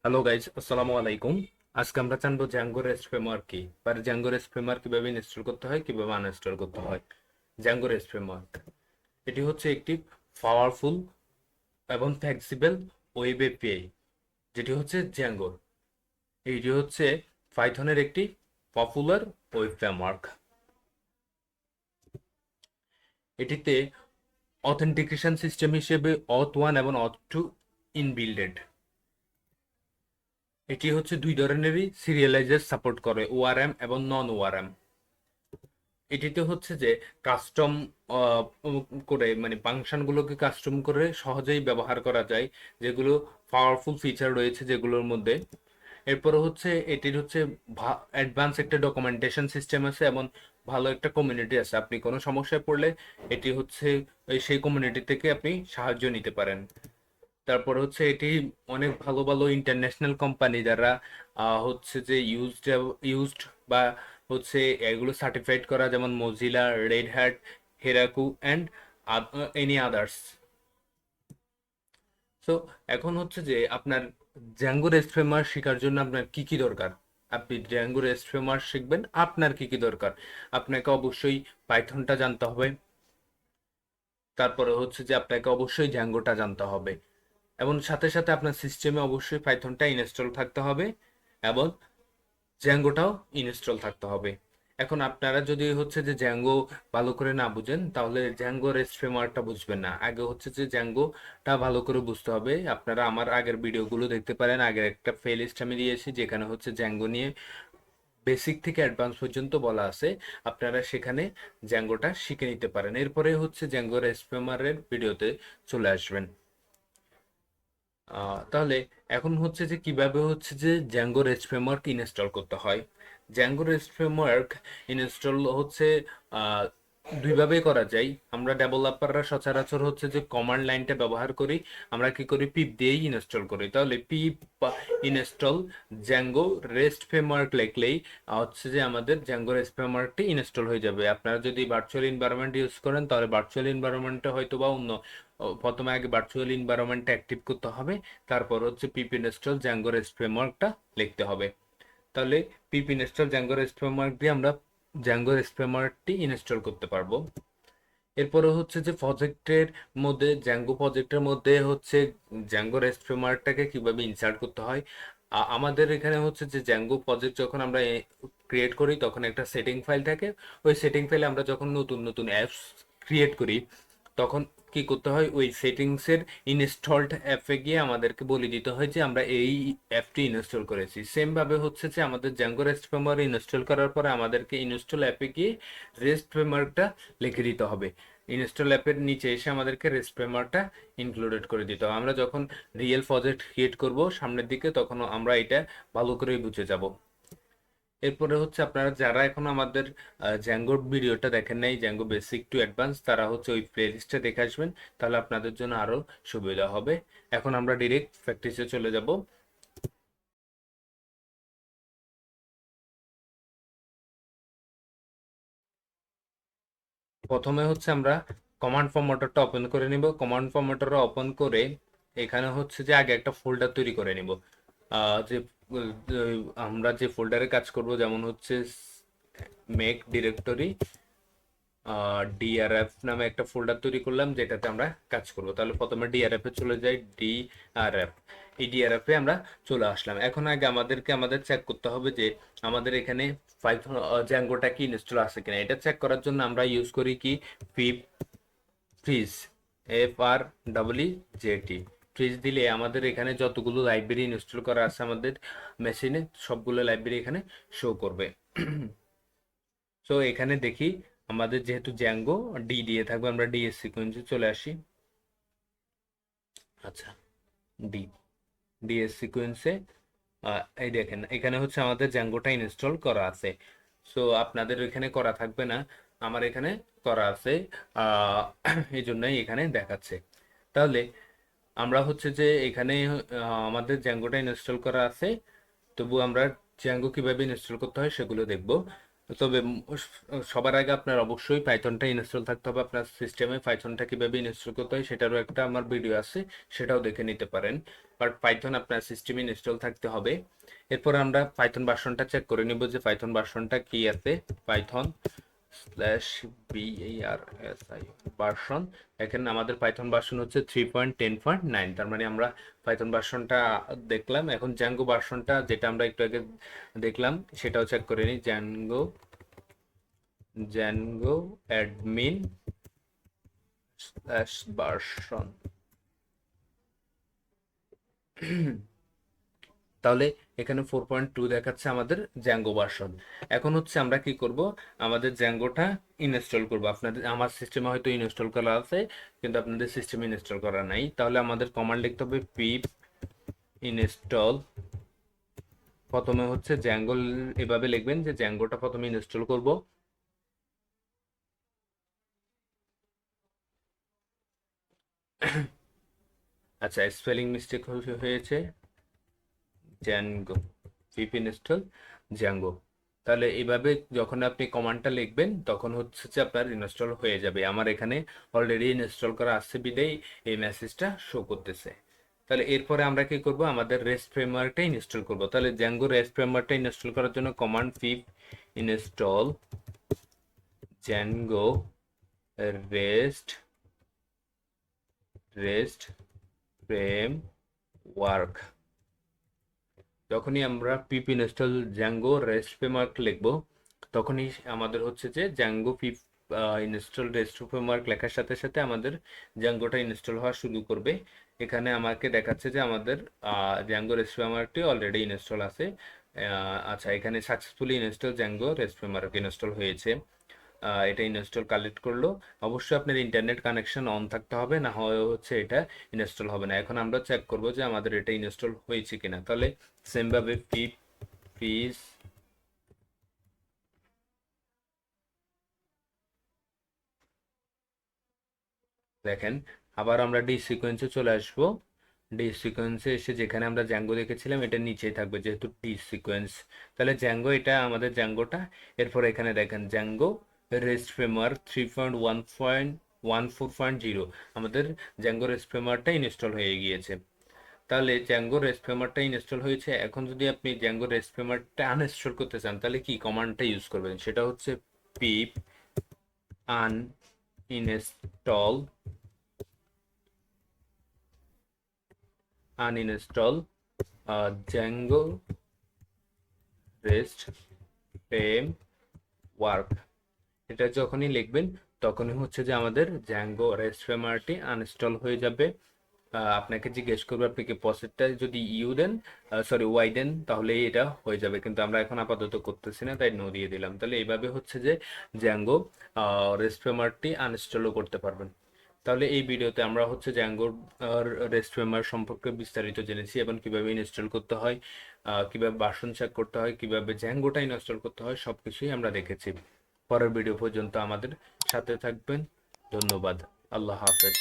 Hello guys, আসসালামু আলাইকুম। আজকে আমরা জানবো জ্যাঙ্গো রেস্ট ফ্রেমওয়ার্ক কি, বা জ্যাঙ্গো রেস্ট ফ্রেমওয়ার্ক কিভাবে ইনস্টল করতে হয়, কিভাবে আনইনস্টল করতে হয়। জ্যাঙ্গো রেস্ট ফ্রেমওয়ার্ক এটি হচ্ছে একটি পাওয়ারফুল এবং ফ্লেক্সিবল ওয়েব এপিআই, যেটি হচ্ছে জ্যাঙ্গোর। এটি হচ্ছে পাইথনের একটি পপুলার ওয়েব ফ্রেমওয়ার্ক। এটিতে অথেন্টিকেশন সিস্টেম হিসেবে অথ ওয়ান এবং অথ টু ইনবিল্ডেড। এটি হচ্ছে দুই ধরনেরই সিরিয়ালাইজার সাপোর্ট করে, ওআরএম এবং নন ওআরএম। এটিতে হচ্ছে যে কাস্টম করে, মানে ফাংশনগুলোকে কাস্টম করে সহজেই ব্যবহার করা যায়, যেগুলো পাওয়ারফুল ফিচার রয়েছে যেগুলোর মধ্যে। এরপরে হচ্ছে এটির হচ্ছে অ্যাডভান্স একটা ডকুমেন্টেশন সিস্টেম আছে এবং ভালো একটা কমিউনিটি আছে। আপনি কোনো সমস্যায় পড়লে এটি হচ্ছে সেই কমিউনিটি থেকে আপনি সাহায্য নিতে পারেন। তারপর হচ্ছে এটি অনেক ভালো ভালো ইন্টারন্যাশনাল কোম্পানি যারা হচ্ছে যে ইউজড বা হচ্ছে এগুলো সার্টিফাইড করা, যেমন Mozilla, Red Hat, Heroku and any others. So এখন হচ্ছে যে আপনার জ্যাঙ্গো রেস্ট ফ্রেমওয়ার্ক শেখার জন্য আপনার কি কি দরকার। আপনি জ্যাঙ্গো রেস্ট ফ্রেমওয়ার্ক শিখবেন, আপনার কি কি দরকার। আপনাকে অবশ্যই পাইথনটা জানতে হবে। তারপরে হচ্ছে যে আপনাকে অবশ্যই জ্যাঙ্গোটা জানতে হবে, এবং সাথে সাথে আপনার সিস্টেমে অবশ্যই পাইথনটা ইনস্টল থাকতে হবে এবং জ্যাঙ্গোটাও ইনস্টল থাকতে হবে। এখন আপনারা যদি হচ্ছে যে জ্যাঙ্গো ভালো করে না বুঝেন, তাহলে জ্যাঙ্গো রেস্ট ফ্রেমওয়ার্কটা বুঝবেন না। আগে হচ্ছে যে জ্যাঙ্গোটা ভালো করে বুঝতে হবে। আপনারা আমার আগের ভিডিওগুলো দেখতে পারেন। আগের একটা প্লেলিস্ট আমি দিয়েছি যেখানে হচ্ছে জ্যাঙ্গো নিয়ে বেসিক থেকে অ্যাডভান্স পর্যন্ত বলা আছে। আপনারা সেখানে জ্যাঙ্গোটা শিখে নিতে পারেন, এরপরে হচ্ছে জ্যাঙ্গো রেস্ট ফ্রেমওয়ার্কের ভিডিওতে চলে আসবেন। তাহলে এখন হচ্ছে যে কিভাবে হচ্ছে যে জ্যাঙ্গো রেস্ট ফ্রেমওয়ার্ক ইনস্টল করতে হয়। জ্যাঙ্গো রেস্ট ফ্রেমওয়ার্ক ইনস্টল হচ্ছে আহ, দুইভাবেই করা যায়। আমরা ডেভেলপাররা সচরাচর হচ্ছে যে কমান্ড লাইনটা ব্যবহার করি। আমরা কি করি, পিপ দিয়েই ইনস্টল করি। তাহলে পিপ ইনস্টল জ্যাঙ্গো রেস্ট ফ্রেমওয়ার্ক লিখলেই হচ্ছে যে আমাদের জ্যাঙ্গো রেস্ট ফ্রেমওয়ার্কটি ইনস্টল হয়ে যাবে। আপনারা যদি ভার্চুয়াল এনভায়রনমেন্ট ইউজ করেন, তাহলে ভার্চুয়াল এনভায়রনমেন্টে হয়তো বা অন্য প্রথমে আগে ভার্চুয়াল এনভায়রনমেন্টটা অ্যাক্টিভ করতে হবে। তারপর হচ্ছে পিপ ইনস্টল জ্যাঙ্গো রেস্ট ফ্রেমওয়ার্কটা লিখতে হবে। তাহলে পিপ ইনস্টল জ্যাঙ্গো রেস্ট ফ্রেমওয়ার্ক দিয়ে আমরা জ্যাঙ্গো রেস্ট ফ্রেমওয়ার্কটি ইনস্টল করতে পারবো। এরপরে হচ্ছে যে প্রজেক্টের মধ্যে, জ্যাঙ্গো প্রজেক্টের মধ্যে হচ্ছে জ্যাঙ্গো রেস্ট ফ্রেমওয়ার্কটাকে কিভাবে ইনসার্ট করতে হয়। আমাদের এখানে হচ্ছে যে জ্যাঙ্গো প্রজেক্ট যখন আমরা ক্রিয়েট করি, তখন একটা সেটিং ফাইল থাকে। ওই সেটিং ফাইলে আমরা যখন নতুন নতুন অ্যাপস ক্রিয়েট করি, তখন কি করতে হয়, ওই সেটিংসের ইনস্টলড অ্যাপে গিয়ে আমাদেরকে বলে দিতে হয় যে আমরা এই অ্যাপটি ইনস্টল করেছি। সেম ভাবে হচ্ছে যে আমাদের জ্যাঙ্গো রেস্ট ফ্রেমওয়ার্ক ইনস্টল করার পরে আমাদেরকে ইনস্টল অ্যাপে গিয়ে রেস্ট ফ্রেমওয়ার্কটা লিখে দিতে হবে। ইনস্টল অ্যাপের নিচে এসে আমাদেরকে রেস্ট ফ্রেমওয়ার্কটা ইনক্লুডেড করে দিতে হবে। আমরা যখন রিয়েল প্রজেক্ট ক্রিয়েট করব সামনের দিকে, তখন আমরা এটা ভালো করেই বুঝে যাব। এরপরে হচ্ছে আপনারা যারা এখন আমাদের জ্যাঙ্গোর ভিডিওটা দেখেন নাই, জ্যাঙ্গো বেসিক টু অ্যাডভান্স, তারা হচ্ছে ওই প্লেলিস্টে দেখে আসবেন। তাহলে আপনাদের জন্য আরো সুবিধা হবে। এখন আমরা ডিরেক্ট প্র্যাকটিসে চলে যাব। প্রথমে হচ্ছে আমরা কমান্ড ফরম্যাটরটা ওপেন করে নিব। কমান্ড ফরম্যাটর ওপেন করে এখানে হচ্ছে যে আগে একটা ফোল্ডার তৈরি করে নিব। যে আমরা যে ফোল্ডারে কাজ করব, যেমন হচ্ছে মেক ডিরেক্টরি ডিআরএফ নামে একটা ফোল্ডার তৈরি করলাম, যেটাতে আমরা কাজ করব। তাহলে প্রথমে ডিআরএফ এ চলে যাই, ডিআরএফ। এই ডিআরএফ এ আমরা চলে আসলাম। এখন আগে আমাদের চেক করতে হবে যে আমাদের এখানে পাইথন জ্যাঙ্গোটা কি ইনস্টল আছে কিনা। এটা চেক করার জন্য আমরা ইউজ করি কি, পিপ ফ্রিজ, FREEZET। ফ্রিজ দিলে আমাদের এখানে যতগুলো লাইব্রেরি ইনস্টল করা আছে আমাদের মেশিনে, সবগুলো লাইব্রেরি এখানে শো করবে। সো এখানে দেখি আমাদের যেহেতু জ্যাঙ্গো ডি দিয়ে থাকবে, আমরা ডি এর সিকোয়েন্সে চলে আসি। আচ্ছা, ডি ডি এর সিকোয়েন্সে এই দেখেন এখানে হচ্ছে আমাদের জ্যাঙ্গোটা ইনস্টল করা আছে। সো আপনাদের এখানে করা থাকবে না, আমার এখানে করা আছে। আহ, এই জন্যই এখানে দেখাচ্ছে। তাহলে আমরা হচ্ছে যে এখানে আমাদের জ্যাঙ্গোটা ইনস্টল করা আছে, তবু আমরা জ্যাঙ্গো কিভাবে ইনস্টল করতে হয় সেগুলো দেখব। তবে সবার আগে আপনার অবশ্যই পাইথনটা ইনস্টল থাকতে হবে আপনার সিস্টেমে। পাইথনটা কিভাবে ইনস্টল করতে হয় সেটারও একটা আমার ভিডিও আছে, সেটাও দেখে নিতে পারেন। বাট পাইথন আপনার সিস্টেমে ইনস্টল থাকতে হবে। এরপর আমরা পাইথন ভার্সনটা চেক করে নিব যে পাইথন ভার্সনটা কি আছে। Python slash BARSI version. এখানে আমাদের পাইথন ভার্সন হচ্ছে 3.10.9, তার মানে আমরা পাইথন ভার্সনটা দেখলাম। এখন জ্যাঙ্গো ভার্সনটা যেটা আমরা একটু আগে দেখলাম সেটাও চেক করে নিই। Zango admin slash version. তাহলে এখানে 4.2 দেখাচ্ছে আমাদের জ্যাঙ্গো ভার্সন। এখন হচ্ছে আমরা কি করব, আমাদের জ্যাঙ্গোটা ইনস্টল করব। আপনাদের আমার সিস্টেমে হয়তো ইনস্টল করা আছে, কিন্তু আপনাদের সিস্টেমে ইনস্টল করা নাই। তাহলে আমাদের কমান্ড লিখতে হবে পিপ ইনস্টল। প্রথমে হচ্ছে জ্যাঙ্গো, এভাবে লিখবেন যে জ্যাঙ্গোটা প্রথমে ইনস্টল করব। আচ্ছা, স্পেলিং মিস্টেক হয়েছে, জ্যাঙ্গো, পিপ ইনস্টল জ্যাঙ্গো। তাহলে এইভাবে যখন আপনি কমান্ডটা লিখবেন তখন হচ্ছে যে আপনার ইনস্টল হয়ে যাবে। আমার এখানে অলরেডি ইনস্টল করা আছে বিদেই এই মেসেজটা শো করতেছে। তাহলে এরপরে আমরা কি করব, আমাদের রেস্ট ফ্রেমওয়ার্কটা ইনস্টল করব। তাহলে জ্যাঙ্গো রেস্ট ফ্রেমওয়ার্কটা ইনস্টল করার জন্য command pip install Django rest rest framework. যখনই আমরা pip install Django rest framework লিখব, তখনই আমাদের হচ্ছে যে Django pip install rest framework লেখার সাথে সাথে আমাদের জ্যাঙ্গোটা ইনস্টল হওয়া শুরু করবে। এখানে আমাকে দেখাচ্ছে যে আমাদের জ্যাঙ্গো রেস্ট ফ্রেমওয়ার্কটি অলরেডি ইনস্টল আছে। আচ্ছা, এখানে successfully install Django rest framework install হয়েছে। এটা ইনস্টল কালেক্ট করলো। অবশ্যই আপনার ইন্টারনেট কানেকশন অন থাকতে হবে, না হয় হচ্ছে এটা ইনস্টল হবে না। এখন আমরা চেক করব যে আমাদের এটা ইনস্টল হয়েছে কিনা। তাহলে সেমভাবে পিপ ফিস দেখেন, আবার আমরা ডি সিকোয়েন্সে চলে আসবো। ডি সিকোয়েন্সে এসে যেখানে আমরা জ্যাঙ্গো দেখেছিলাম এটা নিচেই থাকবে যেহেতু ডি সিকোয়েন্স। তাহলে জ্যাঙ্গো, এটা আমাদের জ্যাঙ্গোটা। এরপর এখানে দেখেন জ্যাঙ্গো রেস্ট ফ্রেমওয়ার্ক 3.1.14.0, আমাদের জ্যাঙ্গো রেস্ট ফ্রেমওয়ার্কটা ইনস্টল হয়ে গিয়েছে। তাহলে জ্যাঙ্গো রেস্ট ফ্রেমওয়ার্কটা ইনস্টল হয়েছে। এখন যদি আপনি জ্যাঙ্গো রেস্ট ফ্রেমওয়ার্কটা আনইনস্টল করতে চান তাহলে কি কমান্ডটা ইউজ করবেন, সেটা হচ্ছে পিপ আনইনস্টল জ্যাঙ্গো রেস্ট ফ্রেমওয়ার্ক। এটা যখনই লিখবেন তখনই হচ্ছে যে আমাদের জ্যাঙ্গো রেস্ট ফ্রেমওয়ার্কটি আনইনস্টল হয়ে যাবে। আপনাকে জিজ্ঞেস করবে আপনি কি প্রসেসটা যদি ইউ দেন, সরি ওয়াই দেন, তাহলে এটা হয়ে যাবে। কিন্তু আমরা এখন আপাতত করতেছি না, তাই নো দিয়ে দিলাম। তাহলে এইভাবে হচ্ছে যে জ্যাঙ্গো রেস্ট ফ্রেমওয়ার্কটি আনইনস্টলও করতে পারবেন। তাহলে এই ভিডিওতে আমরা হচ্ছে জ্যাঙ্গোর রেস্ট ফ্রেমওয়ার্ক সম্পর্কে বিস্তারিত জেনেছি এবং কিভাবে ইনস্টল করতে হয়, কিভাবে ভার্সন চেক করতে হয়, কিভাবে জ্যাঙ্গোটা ইনস্টল করতে হয়, সবকিছুই আমরা দেখেছি। পরের ভিডিও পর্যন্ত আমাদের সাথে থাকবেন। ধন্যবাদ। আল্লাহ হাফেজ।